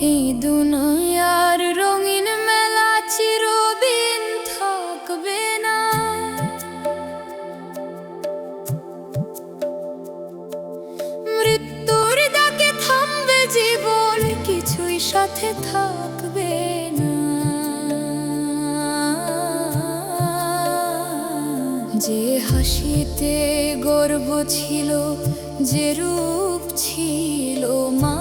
এই দুনিয়ার রঙিন মেলা চিরদিন থাকবে না। মৃত্যুর ডাকে থামবে জীবন, কিছুই সাথে থাকবে না। যে হাসিতে গর্ব ছিল, যে রূপ ছিল মা,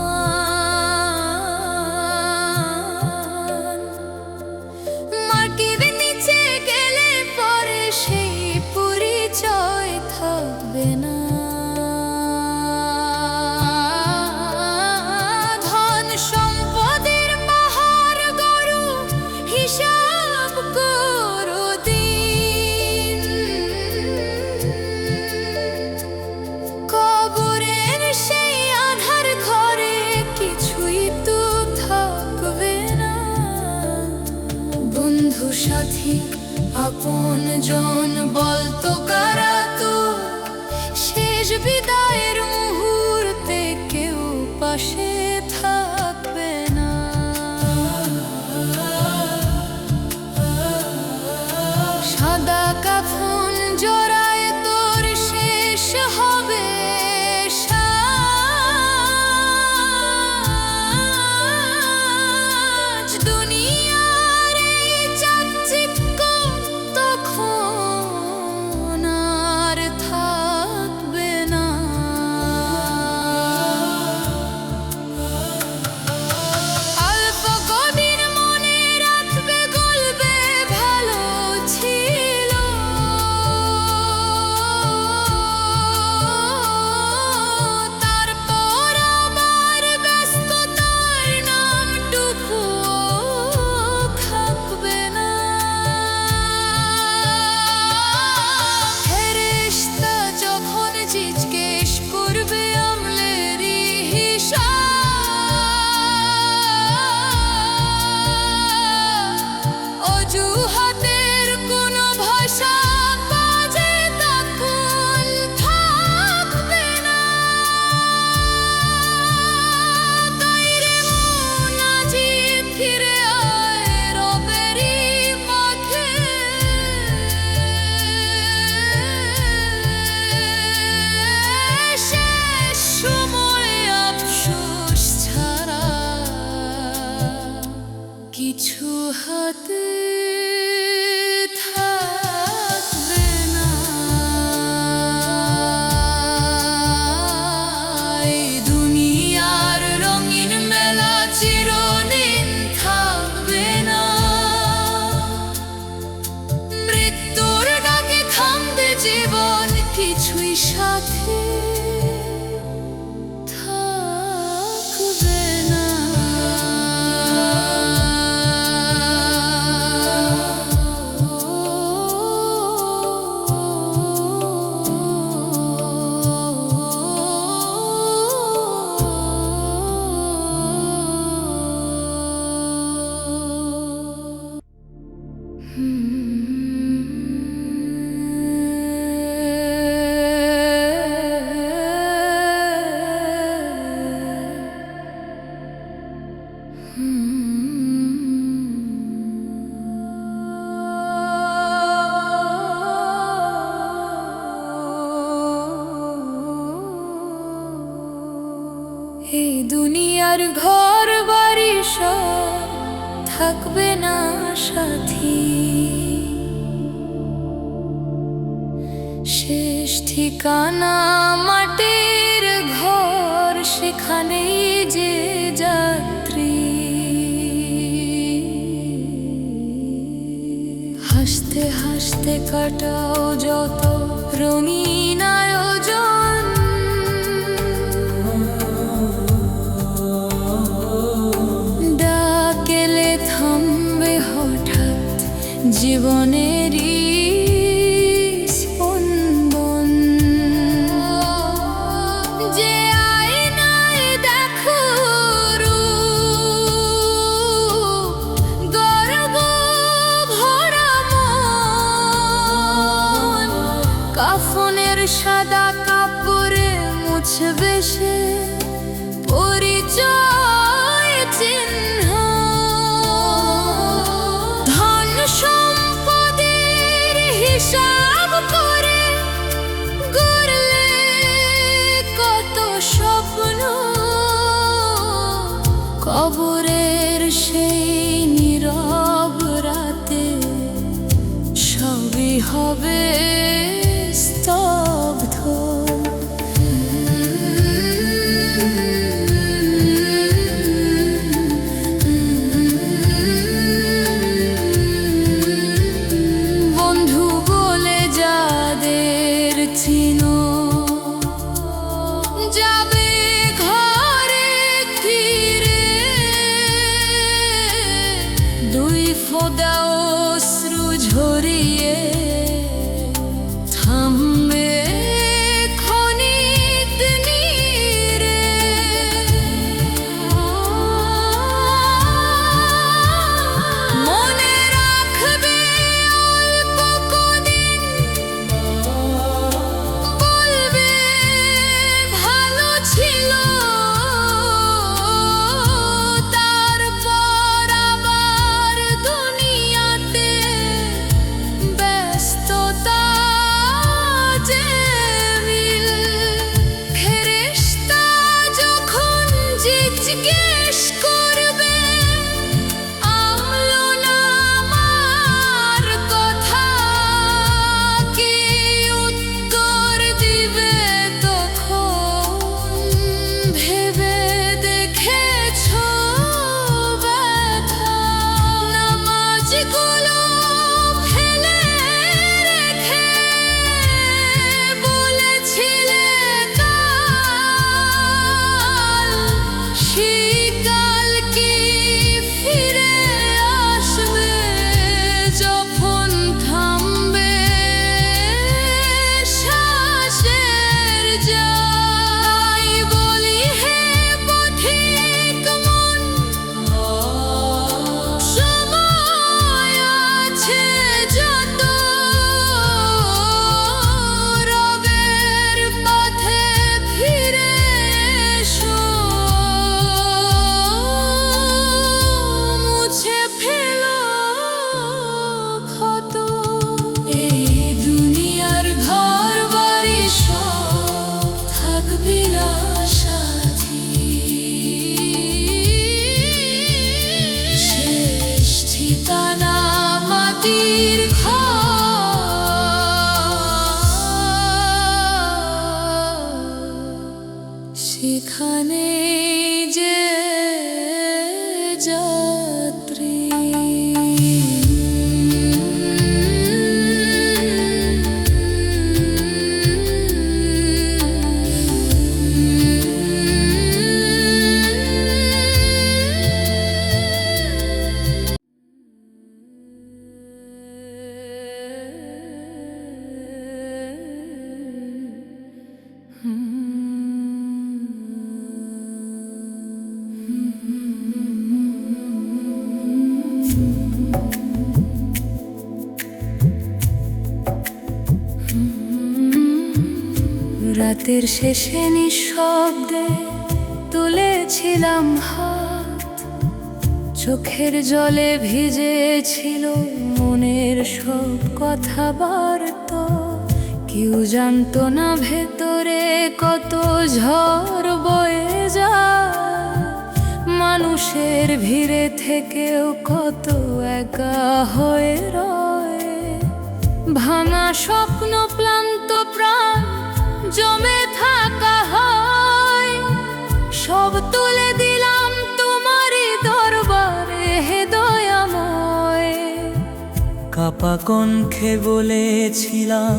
মাটির নিচে গেলে পরে সেই পরিচয় থাকবে না। ধন সম্পদের পাহাড় গড়ো, হিসাব করো দিন। কবরের সেই আধার ঘরে কিছুই তো থাকবে না। বন্ধু সাথী আপন জন বলতো কারা তো, শেষ বিদায়ের মুহূর্তে কেউ পাশে থাকবে না। সাদা কাফন জড়ায় তোর শেষ হবে সাজ। দুনিয়ার এই চাকচিক্য তখন আর থাকবে না। অল্প কদিন মনে রাখবে, গলবে ভালো ছিল। তারপর আবার ব্যস্ততার নামটুকু থাকবে না। ফেরেশতা যখন জিজ্ঞেস করবে আমলেরই হিসাব, অজুহাতের কোনো ভাষা বাজে তখন থাকবে না। তাই রে মুনাজিত ফিরে আয় রবেরই মাঠে। শেষ সময় আফসোস ছাড়া কিছু হাতে থাকবে না। এই দুনিয়ার রঙিন মেলা চিরদিন থাকবে না। মৃত্যুর ডাকে থামবে জীবন, কিছুই সাথে থাকবে না। এই দুনিয়ার ঘর বাড়ি সব থাকবে না সাথী। শেষ ঠিকানা মাটির ঘর, সেখানেই যে যাত্রী। হাসতে হাসতে কাটাও যত রঙিন আয়োজন, ডাকেলে থামবে হঠাৎ জীবনেরই স্পন্দন। যে আয়নায় দেখো রূপ, গর্ব ভরা মন, কাফনের সাথে কবরের সেই নীরব রাতে সবই হবে স্তব্ধ। বন্ধু বলে যাদের চিনো যাবে ঘরে ফিরে, দুই ফোঁটা অশ্রু ঝরিয়ে থামবে ক্ষণিক নীরে। মনে রাখবে অল্প কদিন, বলবে ভালো ছিল, তারপর আবার দুনিয়াতে ব্যস্ততা যে মিল। ফেরেশতা যখন জিজ্ঞেস করবে আমলো না আমার কথা, কি উত্তর দিবে তখন? ভেবে দেখেছো ব্যথা? নামাজগুলো ফেলে রেখে বলেছিলে কাল, সেই কাল কি ফিরে আসবে যখন থামবে শ্বাসের যাই? বলি হে পথিক মন, সময় আছে যত, রবের পথে ফিরে এসো, মুছে ফেলো ক্ষত। এই দুনিয়ার ঘর বাড়ি সব থাকবি না সাথী, শেষ ঠিকানা মাটির ঘর, সেখানে যে যাত্রী। রাতের শেষে নিঃশব্দে তুলেছিলাম হাত, চোখের জলে ভিজেছিল মনের সব কথাবার্তা। কেউ জানতো না ভেতরে কত ঝড় বয়ে যায়, মানুষের ভিড়ে থেকেও কত একা হয়ে রয়। ভাঙা স্বপ্ন, ক্লান্ত প্রাণ জমে থাকা হয়, সব তুলে দিলাম তোমারই দরবারে হে দয়াময়। কাপা কণ্ঠে বলেছিলাম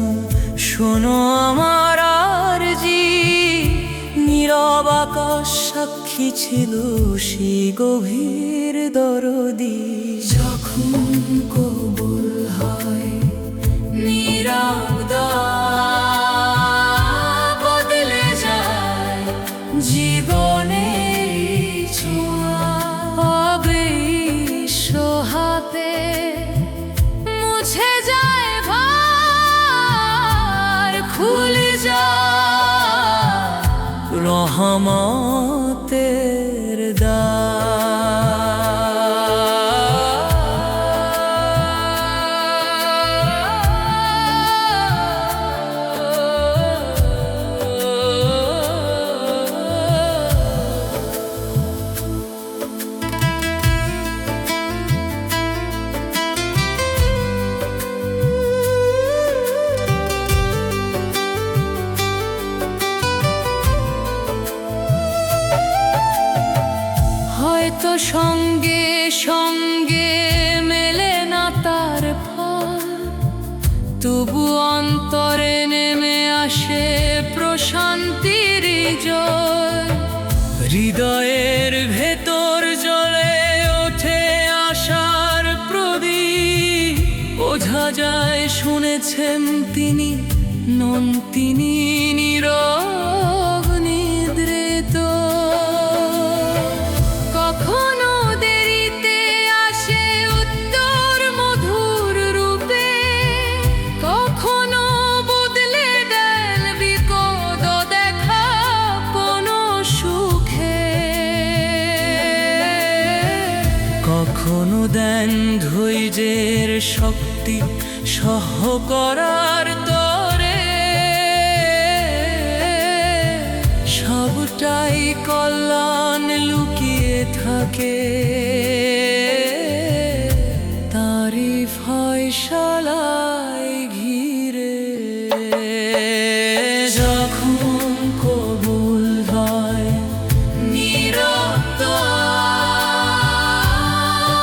শোনো আমার আরজি, নীরব আকাশ সাক্ষী ছিল সেই গভীর দরদি। যখন কবুল হয় নীরব দোয়া, বদলে যায় জীবনের ছোঁয়া। অবিশ্ব হাতে মুছে যায় ভার, খুলে যায় রহমতের দ্বার। হয়তো সঙ্গে সঙ্গে মেলে না তার ফল, তবু অন্তরে নেমে আসে প্রশান্তির জল। হৃদয়ের ভেতর জ্বলে ওঠে আশার প্রদীপ, বোঝা যায় শুনেছেন তিনি নন, তিনি নীরব নিদ্রিত। কখনো দেরিতে আসে উত্তর মধুর রূপে, কখনো বদলে দেন বিপদ দেখা কোনো সুখে। কখনো দেন ধৈর্যের শক্তি সহ করার তরে, সবটাই কল্যাণ লুকিয়ে থাকে তারি ফয়সালায় ঘিরে। যখন কবুল হয় নীরব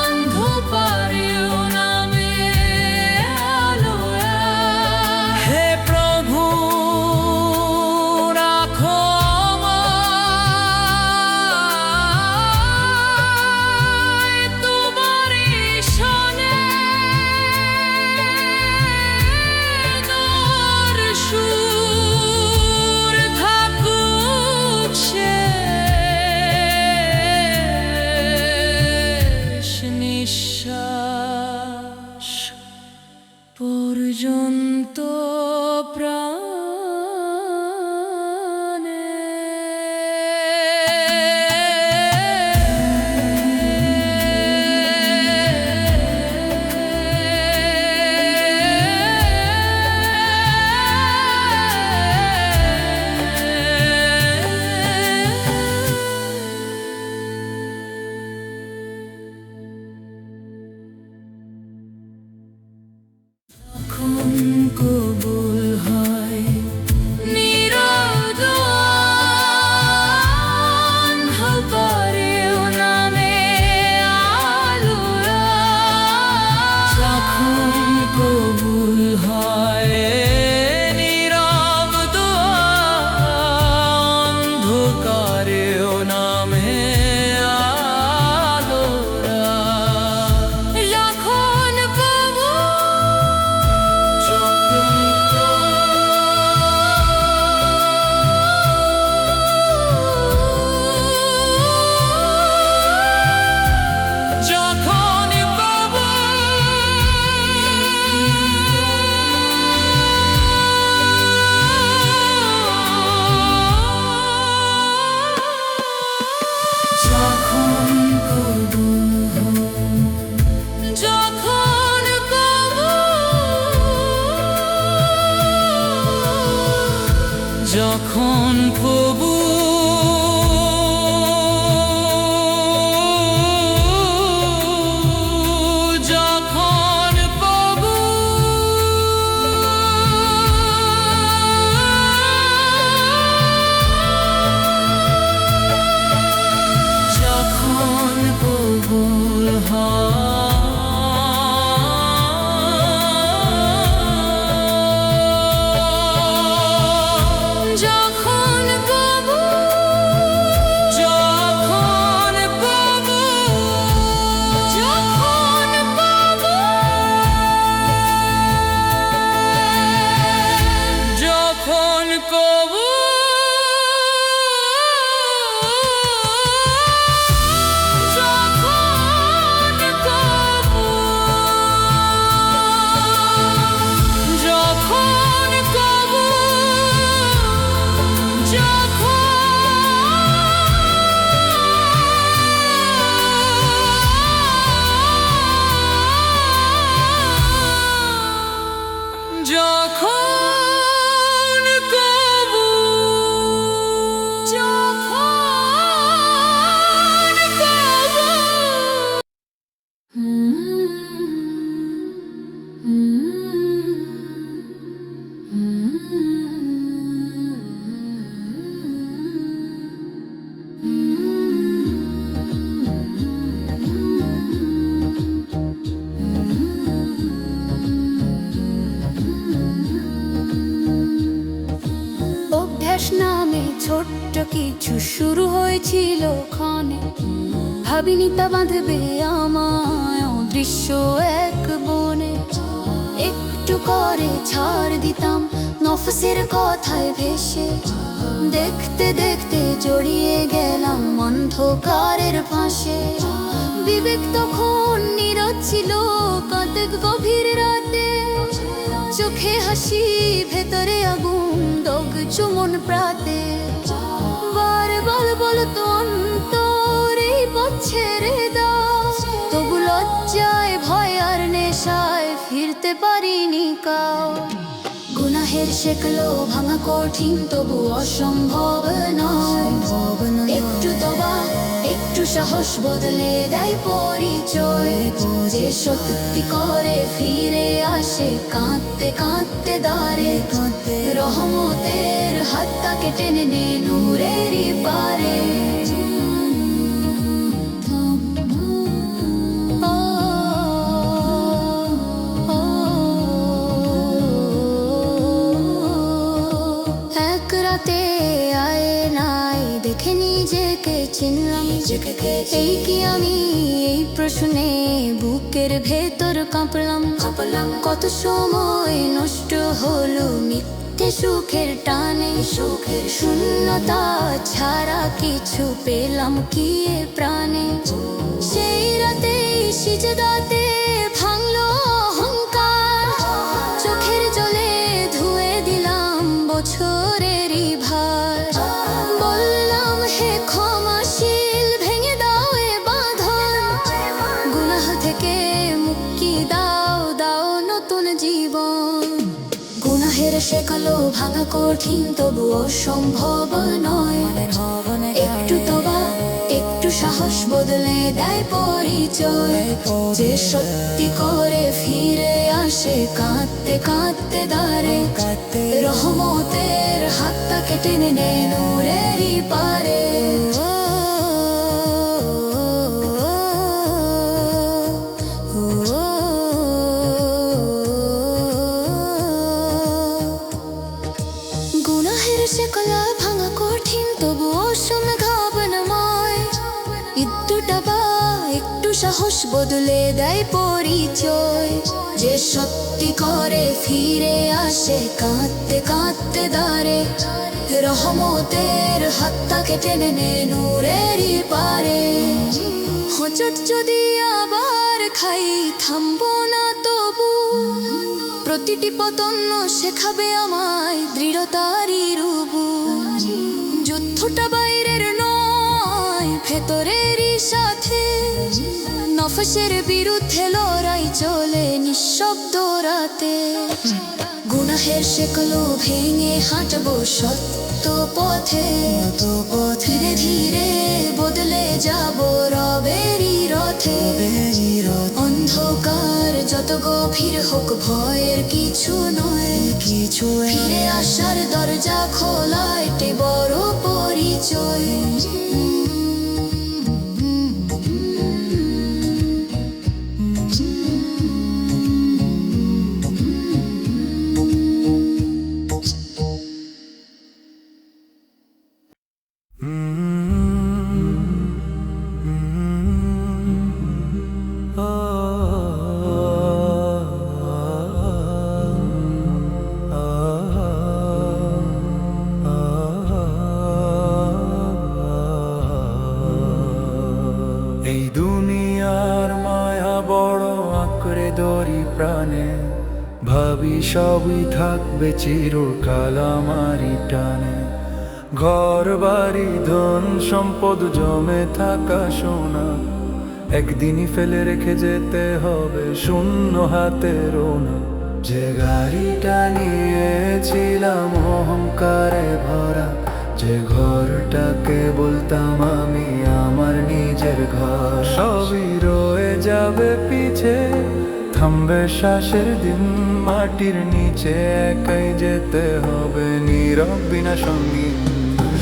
অন্ধকারেও নামে আলো। হে প্রভু রাখো আমায়, কিছু শুরু হয়েছিল ক্ষণে, ভাবিনি তা বাঁধবে আমায় অদৃশ্য এক বনে। একটু করে ছাড় দিতাম নফসের কথায় ভেসে, দেখতে দেখতে জড়িয়ে গেলাম অন্ধকারের ফাঁসে। বিবেক তখন নীরব ছিল কতক গভীর রাতে, চোখে হাসি ভেতরে আগুন দগ্ধ মন প্রাতে। বার বল বলতো অন্তর এই পথ ছেড়ে দাও, তবু লজ্জায় ভয় আর নেশায় ফিরতে পারিনি কাও। গুনাহের শেকলো ভাঙা কঠিন তবু অসম্ভব নয়, একটু তবা একটু সাহস বদলে দেয় পরিচয়। যে সত্যি করে ফিরে আসে কাঁদতে কাঁদতে দাঁড়ে, রহমতের হাতটাকে টেনে নে নূরেরই পারে। এক রাতে আয়নায় দেখে নিজেকে চিনলাম, এই কি আমি? এই প্রশ্নে বুকের ভেতর কাঁপলাম। কত সময় নষ্ট হলো মিথ্যে সুখের টানে, সুখের শূন্যতা ছাড়া কিছু পেলাম কি এ প্রাণে? সেই রাতেই সিজদাতে ভাঙলো অহংকার, চোখের জলে ধুয়ে দিলাম বছরেরই ভার। বললাম হে ক্ষমাশীল ভেঙে দাও এ বাঁধন, গুনাহ থেকে মুক্তি দাও, দাও নতুন জীবন। গুনাহের শেকলো ভাঙা কঠিন তবু অসম্ভব নয়, একটু তবা একটু সাহস বদলে দেয় পরিচয়। যে সত্যি করে ফিরে আসে কাঁদতে কাঁদতে দাঁড়ে, রহমতের হাতটাকে টেনে নে নূরেরই পারে। গুনাহের শেকলা ভাঙা কঠিন তবু অসম্ভব নয়, একটু তবা একটু সাহস বদলে দেয় পরিচয়। যে সত্যি করে ফিরে আসে কাঁদতে কাঁদতে দাঁড়ে, রহমতের হাতটাকে টেনে নে নূরেরই পারে। হোঁচট যদি আবার খাই থামবো না তবু, প্রতিটি পতন শেখাবে আমায় দৃঢ়তারই রূপু। যুদ্ধটা বাইরের নয় ভেতরেরই সাথে, নফসের বিরুদ্ধে লড়াই চলে নিঃশব্দ রাতে। গুনাহের শেকলো ভেঙে হাঁটবো সত্য পথে, ধীরে ধীরে বদলে যাব রবেরই রথে। অন্ধকার যত গভীর হোক ভয়ের কিছু নয়, ফিরে আসার দরজা খোলা এটি বড় পরিচয়। এই দুনিয়ার মায়া বড় আঁকড়ে ধরি প্রাণে, ভাবি সবই থাকবে চিরকাল আমারই টানে। ঘর বাড়ি ধন সম্পদ জমে থাকা সোনা, একদিনই ফেলে রেখে যেতে হবে শূন্য হাতে রোনা। যে গাড়িটা নিয়েছিলাম অহংকারে ভরা, যে ঘরটাকে বলতাম আমি আমার নিজের ঘর, সবই রয়ে যাবে পিছে, থামবে শ্বাসের দিন। মাটির নিচে একাই যেতে হবে নীরব বিনা সঙ্গী,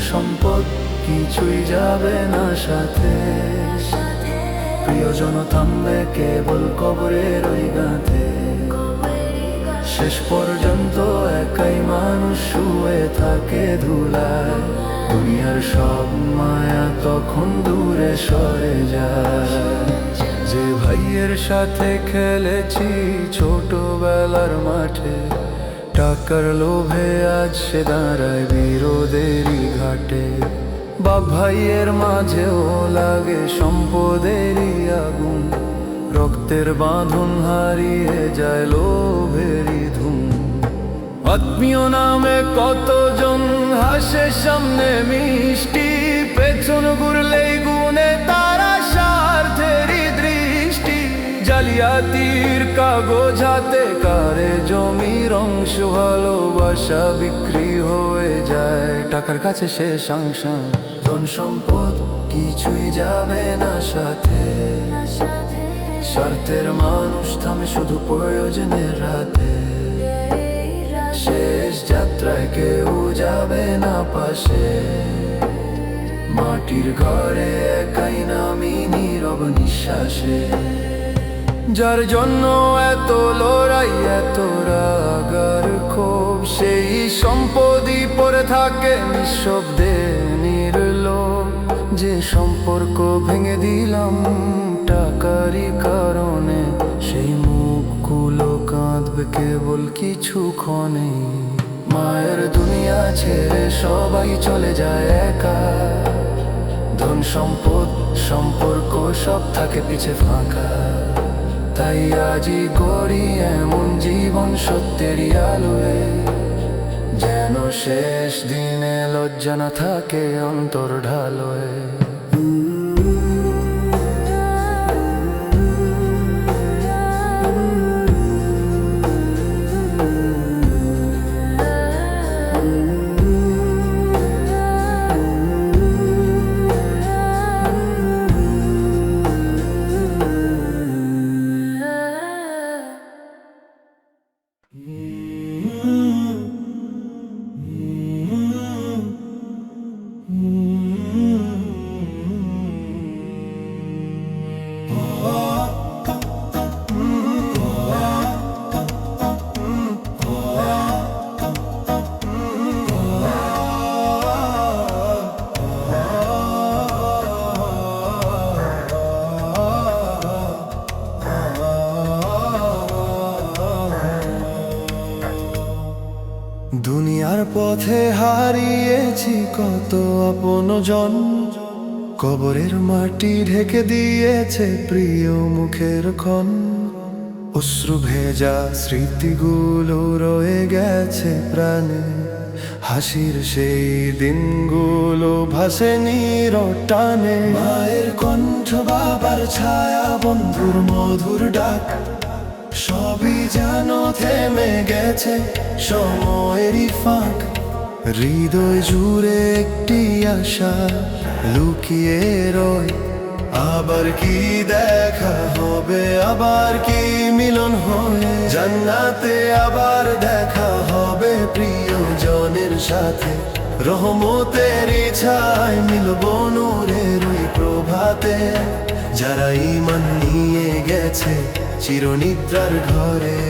সম্পদ কিছুই যাবে না সাথে। প্রিয়জন থামবে কেবল কবরের ওই গাঁথে, শেষ পর্যন্ত একাই মানুষ শুয়ে থাকে ধুলায়। দুনিয়ার সব মায়া তখন দূরে সরে যায়। যে ভাইয়ের সাথে খেলেছি ছোটবেলার মাঠে, টাকার লোভে আজ সে দাঁড়ায় বিরোধেরই ঘাটে। বাপ ভাইয়ের মাঝেও লাগে সম্পদেরই আগুন, রক্তের বাঁধন হারিয়ে যায় লোভেরই ধুম। আত্মীয় নামে কতজন হাসে সামনে মিষ্টি, পেছন ঘুরলেই গুনে তারা স্বার্থেরই দৃষ্টি। জালিয়াতির কাগজ হাতে কারে জমির অংশ, ভালোবাসা বিক্রি হয়ে যায় টাকার কাছে শেষ সংসার। ধন সম্পদ কিছুই যাবে না সাথে, স্বার্থের মানুষ থামে শুধু প্রয়োজনের রাতে। শেষ যাত্রায় কেউ যাবে না পাশে, মাটির ঘরে একাই নামি নীরব নিঃশ্বাসে। যার জন্য এত লড়াই এত রাগ আর ক্ষোভ, সেই সম্পদই পড়ে থাকে নিঃশব্দে নির্লোভ। যে সম্পর্ক ভেঙে দিলাম টাকারই কারণে, সেই মুখগুলো কাঁদবে কেবল কিছুক্ষণে। মায়ের দুনিয়া ছেড়ে সবাই চলে যায় একা, ধন সম্পদ সম্পর্ক সব থাকে পিছে ফাঁকা। তাই আজই গড়ি এমন জীবন সত্যেরই আলোয়, যেন শেষ দিনে লজ্জা না থাকে অন্তর ঢালোয়। দুনিয়ার পথে হারিয়েছি কত আপনজন, কবরের মাটি ঢেকে দিয়েছে প্রিয় মুখের ক্ষণ। অশ্রু ভেজা স্মৃতিগুলো রয়ে গেছে প্রাণে, হাসির সেই দিনগুলো ভাসেনি রটানে। মায়ের কণ্ঠ, বাবার ছায়া, বন্ধুর মধুর ডাক, সবই যেন থেমে গেছে সময়েরই ফাঁক। হৃদয় জুড়ে একটি আশা লুকিয়ে রয়, আবার কি দেখা হবে, আবার কি মিলন হয়ে জান্নাতে আবার দেখা হবে প্রিয়জনের সাথে। রহমতের ছায় মিলব নূরের ওই প্রভাতে, যারা ঈমান নিয়ে গেছে চিরনিদ্রার ঘরে,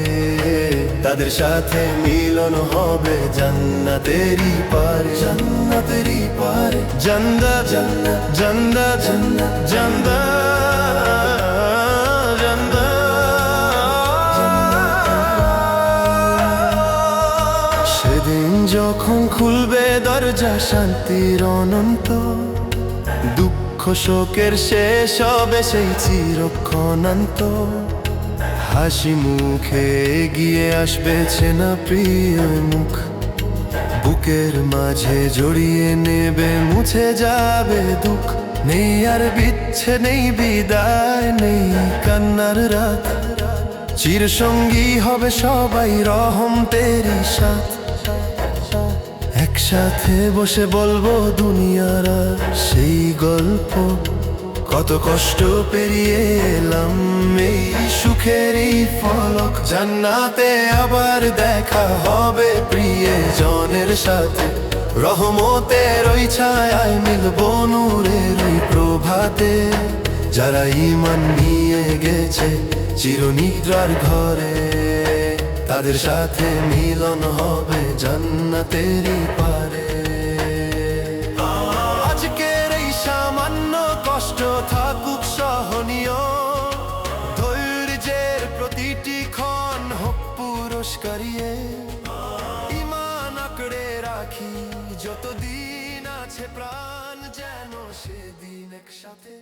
তাদের সাথে মিলন হবে জান্নাতেরই পারে, জান্নাতেরই পারে। জান্নাত জান্নাত জান্নাত জান্নাত জান্নাত জান্নাত। সেদিন যখন খুলবে দরজা শান্তির অনন্ত, দুঃখ শোকের শেষ হবে সেই চিরক্ষণান্ত। হাসি মুখে এগিয়ে আসবে চেনা প্রিয় মুখ, বুকের মাঝে জড়িয়ে নেবে মুছে যাবে দুঃখ। নেই আর বিচ্ছে, নেই বিদায়, নেই কান্নার রাত, চিরসঙ্গী হবে সবাই রহম তেরি সাথ। একসাথে বসে বলবো দুনিয়ার সেই গল্প, কত কষ্ট পেরিয়ে এলাম এই সুখেরই ফলক। জান্নাতে আবার দেখা হবে প্রিয়জনের সাথে, রহমতের ওই ছায়ায় মিলবো নূরের ওই প্রভাতে। যারা ঈমান নিয়ে গেছে চিরনিদ্রার ঘরে, তাদের সাথে মিলন হবে জান্নাতেরই পারে। আজকের এই সামান্য কষ্ট থাকুক সহনীয়, ধৈর্যের প্রতিটি ক্ষণ হোক পুরস্কারিয়ে। ঈমান আঁকড়ে রাখি যতদিন আছে প্রাণ, যেন সেদিন একসাথে